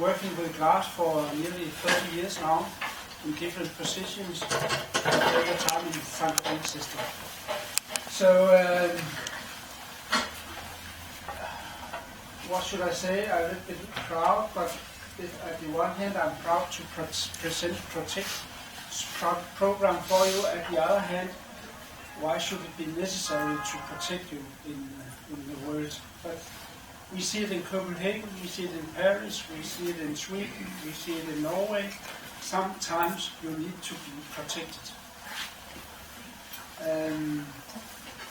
working with glass for nearly 30 years now in different positions, every time in the front end system. So, what should I say? I'm a little bit proud, but at the one hand I'm proud to present Vetrotech program for you. At the other hand, why should it be necessary to protect you in the world? But we see it in Copenhagen, we see it in Paris, we see it in Sweden, we see it in Norway. Sometimes you need to be protected.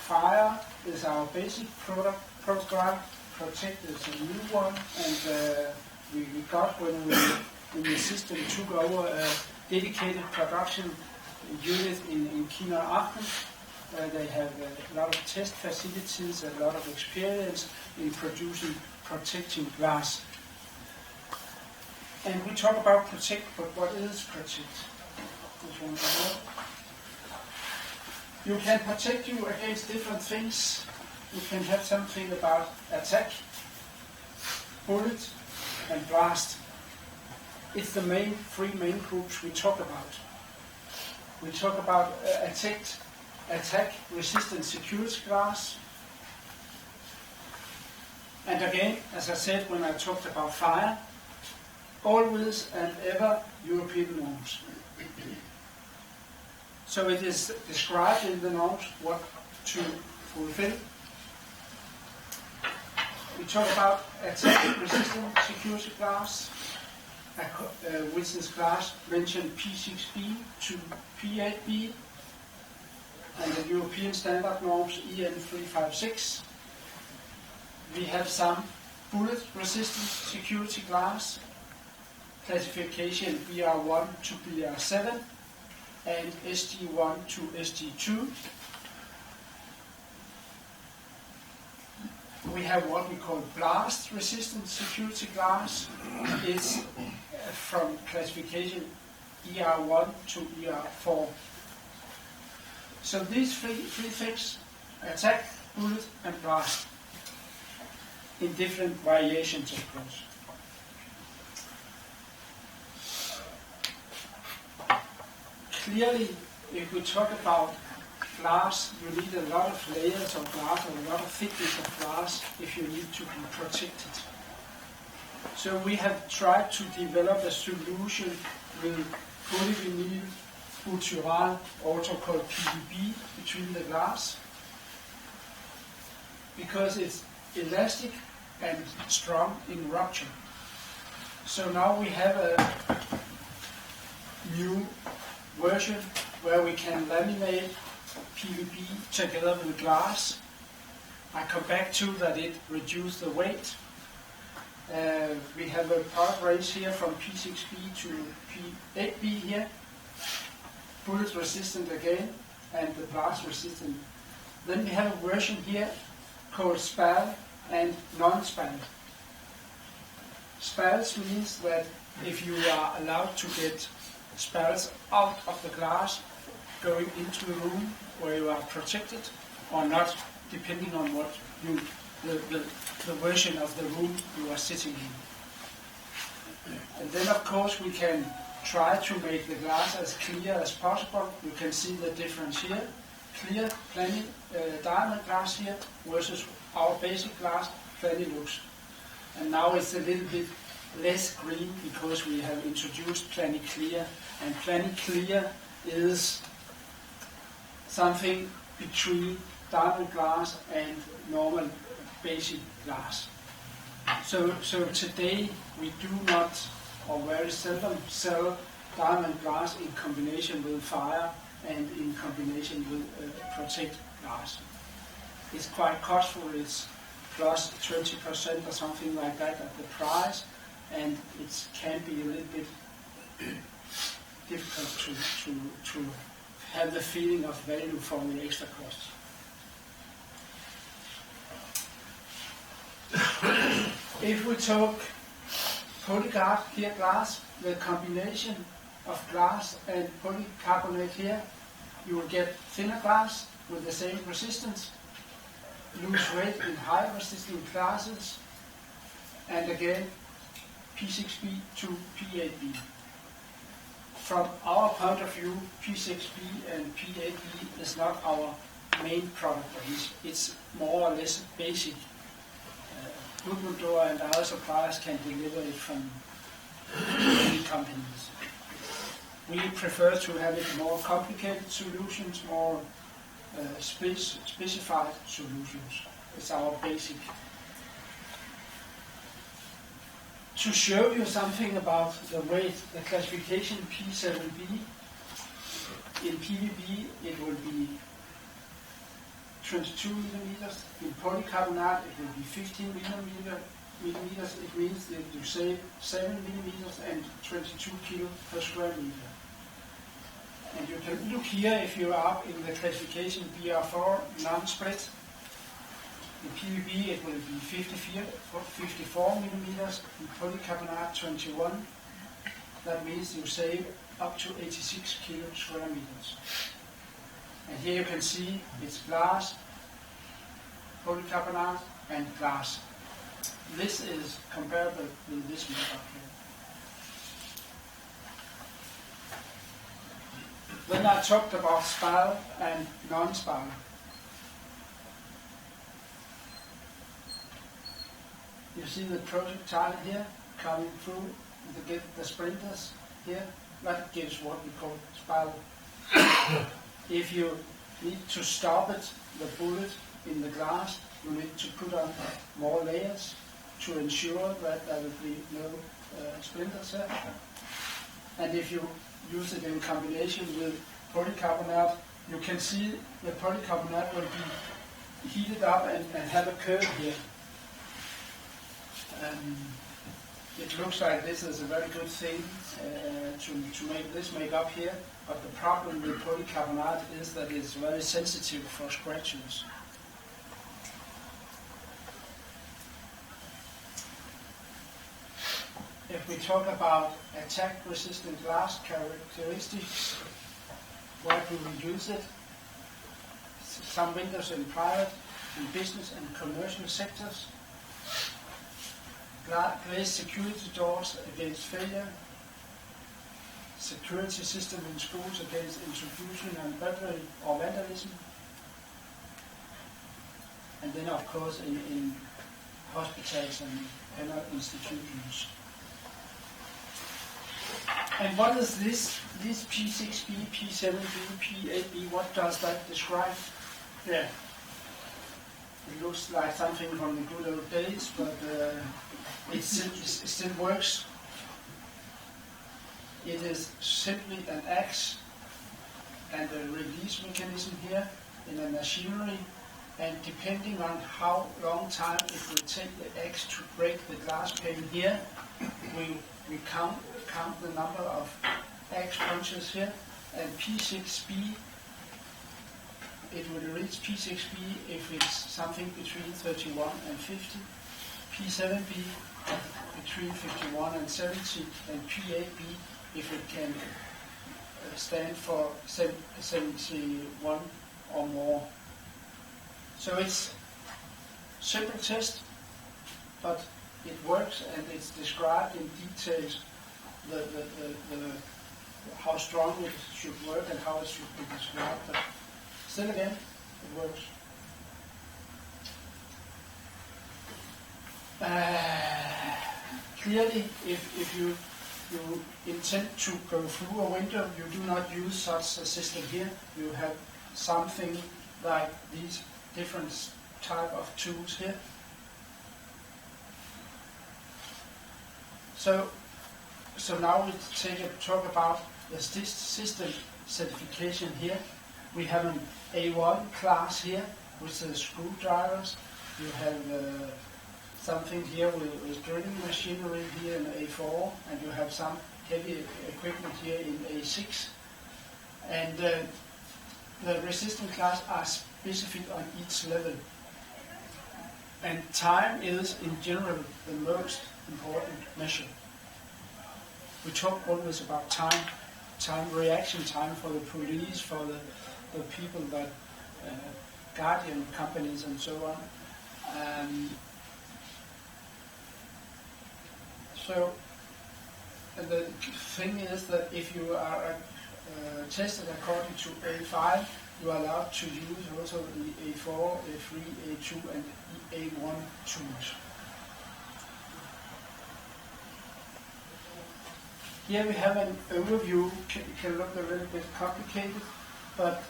Fire is our basic product program. Protect is a new one, and we got when the system took over a dedicated production unit in Kina Aachen, where they have a lot of test facilities, a lot of experience in producing protecting glass. And we talk about protect, but what is protect? You can protect you against different things. You can have something about attack, bullet, and blast. It's the three main groups we talk about. We talk about attack, resistant security glass. And again, as I said when I talked about fire, always and ever European norms. So it is described in the norms what to fulfill. We talk about attack-resistant security glass, which is glass mentioned P6B to P8B, and the European standard norms EN356. We have some bullet-resistant security glass, classification BR1 to BR7, and SG1 to SG2. We have what we call blast-resistant security glass. It's from classification ER1 to ER4. So these three things, attack, bullet, and blast, in different variations, of course. Clearly, if we talk about glass, you need a lot of layers of glass and a lot of thickness of glass if you need to be protected. So we have tried to develop a solution with polyvinyl butyral, also called PVB, between the glass, because it's elastic and strong in rupture. So now we have a new version where we can laminate PVB together with glass. I come back to that it reduces the weight. We have a product range here from P6B to P8B here, bullet resistant again, and the blast resistant. Then we have a version here called SPAL and non-SPAL. SPALs means that if you are allowed to get SPALs out of the glass, going into the room where you are protected or not, depending on what the version of the room you are sitting in. And then of course we can try to make the glass as clear as possible. You can see the difference here. Clear, plain diamond glass here versus our basic glass, Planilux. And now it's a little bit less green because we have introduced Planiclear. And Planiclear is something between diamond glass and normal basic glass. So today we do not, or very seldom, sell diamond glass in combination with fire and in combination with protect glass. It's quite costly. It's plus 20% or something like that at the price, and it can be a little bit difficult to have the feeling of value for the extra cost. If we talk polycarbonate here glass, the combination of glass and polycarbonate here, you will get thinner glass with the same resistance, lose weight in high resistant classes, and again P6B to P8B. From our point of view, P6B and P8B is not our main product range. It's more or less basic. Hluti and other suppliers can deliver it from many companies. We prefer to have it more complicated solutions, more specified solutions. It's our basic. To show you something about the weight, the classification P7B, in PVB it will be 22 millimeters, in polycarbonate it will be 15 millimeters. It means that you save 7 millimeters and 22 kilo per square meter. And you can look here if you are in the classification BR4 non-split. In PVB it will be 54 millimeters, in polycarbonate 21. That means you save up to 86 kilo square meters. And here you can see it's glass, polycarbonate and glass. This is comparable with this makeup here. Then I talked about spiral and non-spiral. You see the projectile here coming through the splinters here. That gives what we call spiral. If you need to stop it, the bullet in the glass, you need to put on more layers to ensure that there will be no splinters there. And if you use it in combination with polycarbonate, you can see the polycarbonate will be heated up and have a curve here. It looks like this is a very good thing to make this makeup here, but the problem with polycarbonate is that it's very sensitive for scratches. If we talk about attack-resistant glass characteristics, where do we use it? Some windows in private, in business and commercial sectors. Glazed security doors against failure. Security system in schools against intrusion and burglary or vandalism. And then of course in hospitals and penal institutions. And what is this P6B, P7B, P8B, what does that describe? Yeah. It looks like something from the good old days, but it still works. It is simply an axe and a release mechanism here in a machinery, and depending on how long time it will take the axe to break the glass pane here, we count the number of axe punches here, and P6B, it will reach P6B if it's something between 31 and 50, P7B between 51 and 70, and P8B if it can stand for 71 or more. So it's simple test, but it works and it's described in details how strong it should work and how it should be described. But still again, it works. Clearly, if you intend to go through a window, you do not use such a system here. You have something like these different type of tools here. So now we talk about the system certification here. We have an A1 class here with the screwdrivers. You have something here with drilling machinery here in A4, and you have some heavy equipment here in A6. And the resistance class are specific on each level. And time is, in general, the most important measure. We talk always about time, reaction time for the police, for the people that guardian companies and so on. So And the thing is that if you are tested according to A5, you are allowed to use also the A4, A3, A2 and A1 tools. Here we have an overview. It can look a little bit complicated, but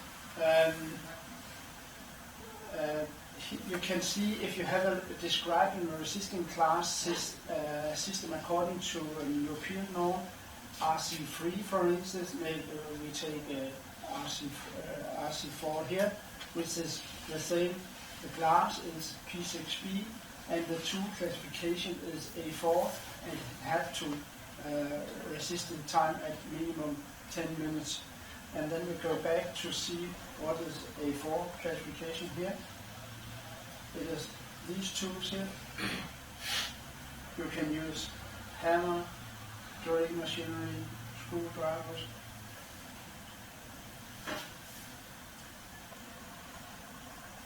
you can see if you have a describing a resisting class system according to a European norm, RC3 for instance, maybe we take RC4 here, which is the same. The class is P6B and the tool classification is A4 and it had to resisting time at minimum 10 minutes. And then we go back to see what is A4 classification here. It is these tools here. You can use hammer, drilling machinery, screwdrivers.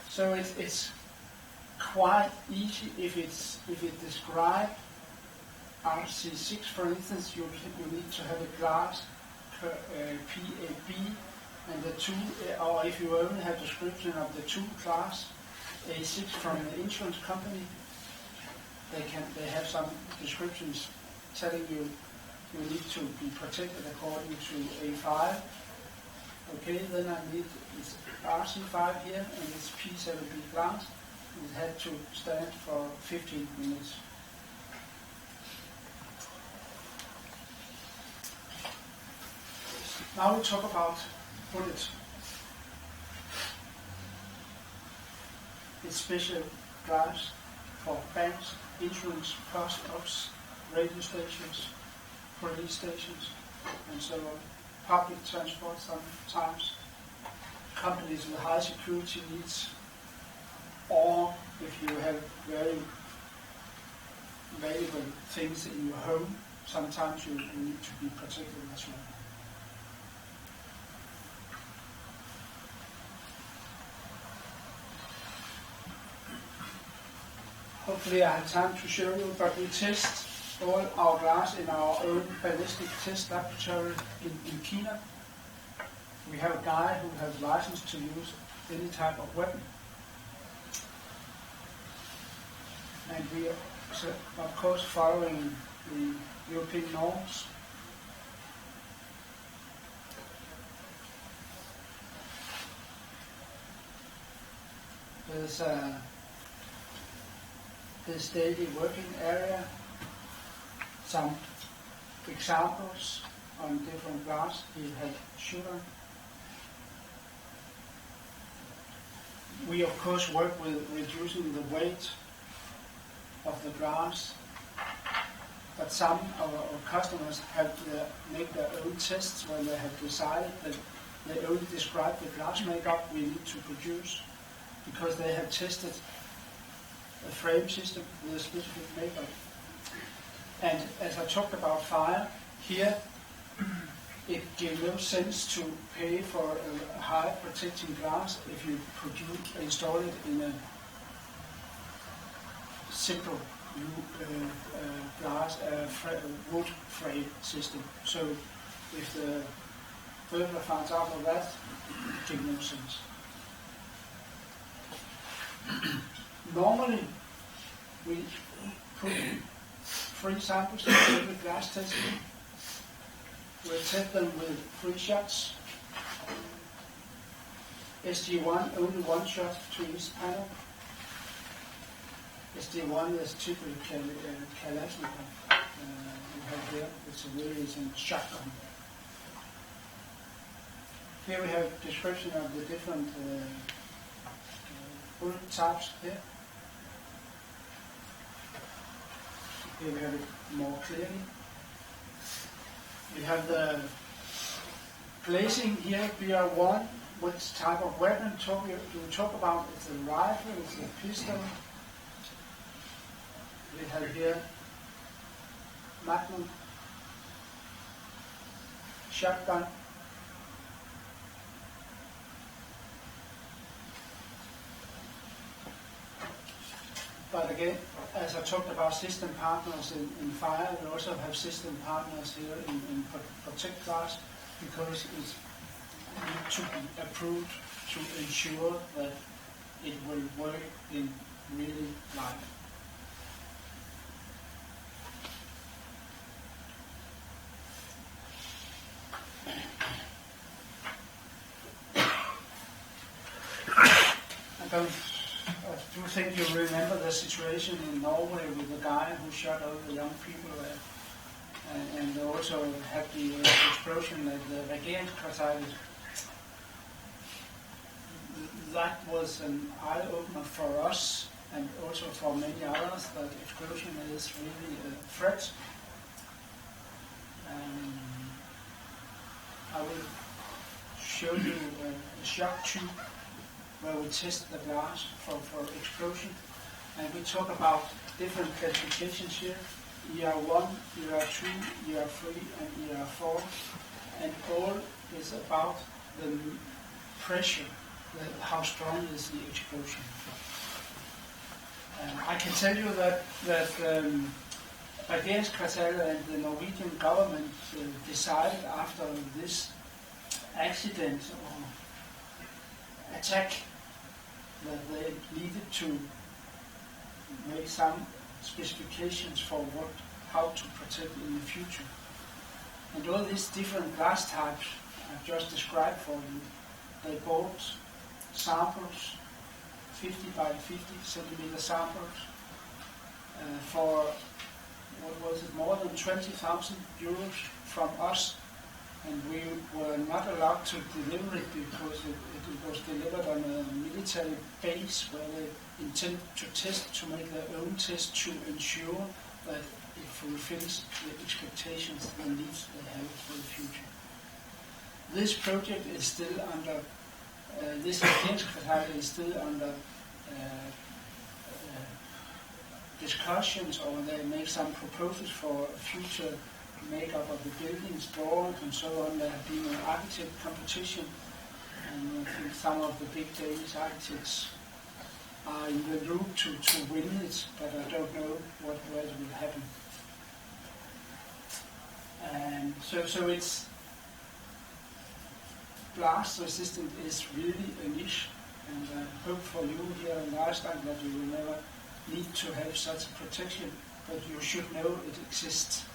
So it's quite easy if it describes RC6, for instance. You need to have a glass PAB and the tool, or if you only have description of the tool class A6 from the insurance company, they have some descriptions telling you need to be protected according to A5. Okay, then I need this RC5 here and it's P7B glass. It had to stand for 15 minutes. Now we talk about bullets. It's special glass for banks, insurance, post office, radio stations, police stations, and so on. Public transport sometimes, companies with high security needs, or if you have very valuable things in your home, sometimes you need to be protected as well. Hopefully I have time to show you, but we test all our glass in our own ballistic test laboratory in Kina. We have a guy who has license to use any type of weapon. And we are, of course, following the European norms. There's this daily working area, some examples on different glass. We have sugar. We of course work with reducing the weight of the glass, but some of our customers have to make their own tests when they have decided that they only describe the glass makeup we need to produce, because they have tested a frame system with a specific makeup. And as I talked about fire, here it gives no sense to pay for a high protecting glass if you install it in a simple glass wood frame system. So if the burglar finds out of that, it gives no sense. Normally, we put 3 samples in every glass testing. We test them with 3 shots. SG1, only 1 shot to each panel. SG1 is typically Kalashnikov we have here, which really is a shotgun. Here we have a description of the different bullet types here. Here we have it more clearly. We have the placing here, BR1, which type of weapon do we talk about? It's a rifle, it's a pistol. We have here Magnum, shotgun. But again, as I talked about system partners in fire, we also have system partners here in Protect glass, because it needs to be approved to ensure that it will work in real life. I do think you remember the situation in Norway with the guy who shot all the young people there, and also had the explosion at the Vetrotech. That was an eye-opener for us and also for many others, that explosion is really a threat. I will show you a shock tube where we test the glass for explosion, and we talk about different classifications here: ER1, ER2, ER3, and ER4, and all is about the pressure, how strong is the explosion. I can tell you that Vetrotech and the Norwegian government decided after this accident or attack that they needed to make some specifications for how to protect in the future. And all these different glass types I've just described for you, they bought samples, 50 by 50 centimeter samples, for, what was it, more than 20,000 euros from us, and we were not allowed to deliver it because it was delivered on a military base where they intend to test, to make their own test to ensure that it fulfills the expectations and needs they have for the future. This project is still under, this Vetrotech is still under discussions, or they make some proposals for future makeup of the buildings, drawings and so on. There have been an architect competition, and I think some of the big Danish architects are in the loop to win it, but I don't know where it will happen. And so it's blast resistant is really a niche, and I hope for you here in Iceland that you will never need to have such protection, but you should know it exists.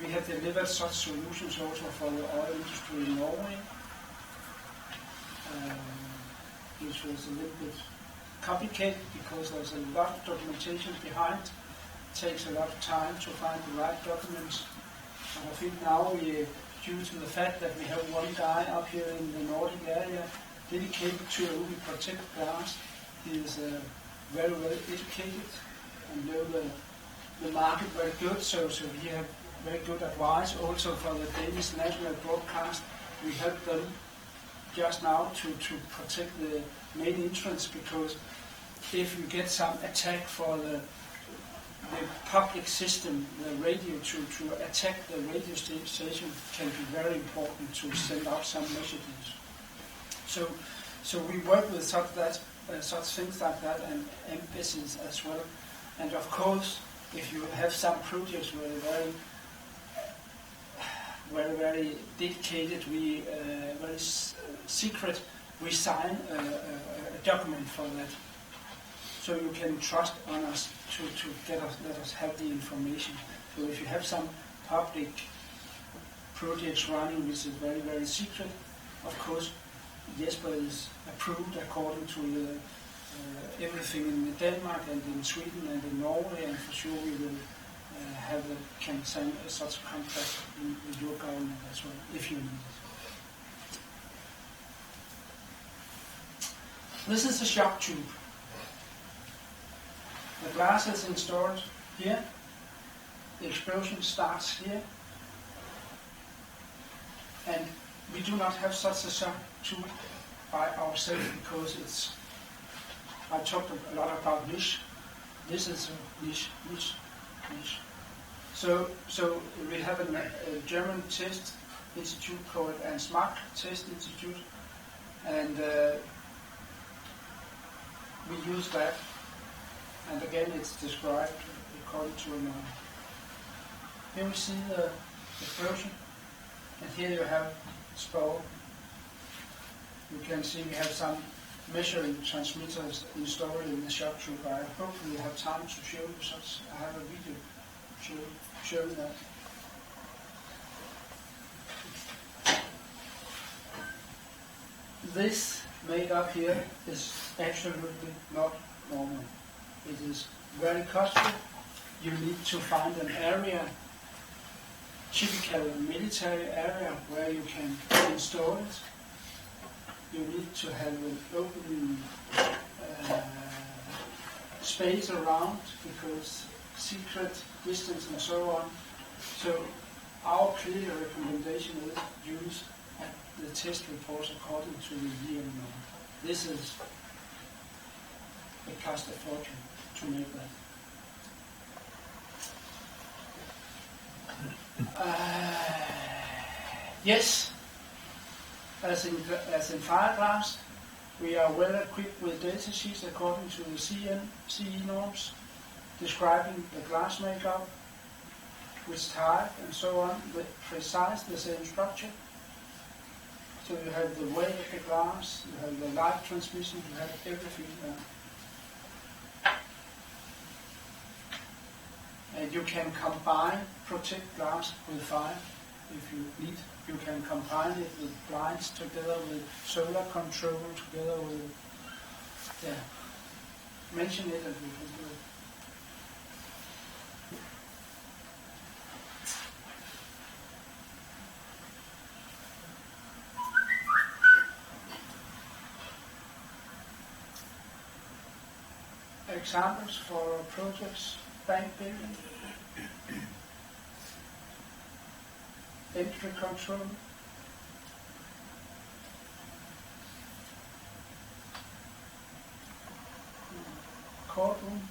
We have delivered such solutions also for the oil industry in Norway, which was a little bit complicated because there's a lot of documentation behind. It takes a lot of time to find the right documents. And I think now we, due to the fact that we have one guy up here in the Nordic area dedicated to only protect glass, he is very well educated and know the market very good, so he have very good advice also for the Danish national broadcast. We help them just now to protect the main entrance, because if you get some attack for the public system, the radio, to attack the radio station can be very important to send out some messages. So we work with such things like that, and embassies as well. And of course, if you have some projects where very dedicated, very secret, we sign a document for that. So you can trust on us to let us have the information. So if you have some public projects running which is very, very secret, of course, Jesper is approved according to everything in Denmark and in Sweden and in Norway, and for sure we will can sign such a contract with your government as well, if you need it. This is a shock tube. The glass is installed here. The explosion starts here. And we do not have such a shock tube by ourselves because it's, I talked a lot about niche. This is a niche. So we have a German test institute called Ansmark Test Institute, and we use that. And again, it's described according to a model. Here we see the explosion, and here you have spore. You can see we have some measuring transmitters installed in the shock trooper. I hope we have time to show you such. I have a video showing that. This makeup here is absolutely not normal. It is very costly. You need to find an area, typical military area, where you can install it. You need to have an open space around, because secret distance and so on. So our clear recommendation is use the test reports according to the year norm. This is a cost a fortune to make that. Yes, as in Fireglass, we are well equipped with data sheets according to the CE norms, describing the glass makeup, which type and so on, with precise the same structure. So you have the weight of the glass, you have the light transmission, you have everything there. And you can combine protect glass with fire if you need. You can combine it with blinds together with solar control, together with, mention it and we can do it. Examples for projects: bank building, entry control, courtroom,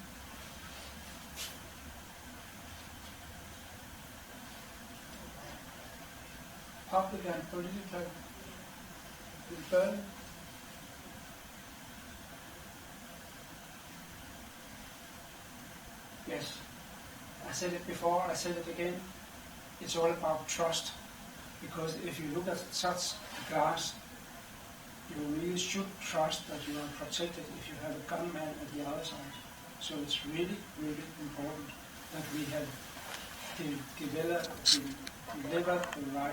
public and political in Berlin. Yes, I said it before, I said it again, it's all about trust, because if you look at such glass, you really should trust that you are protected if you have a gunman at the other side. So it's really, really important that we have delivered the right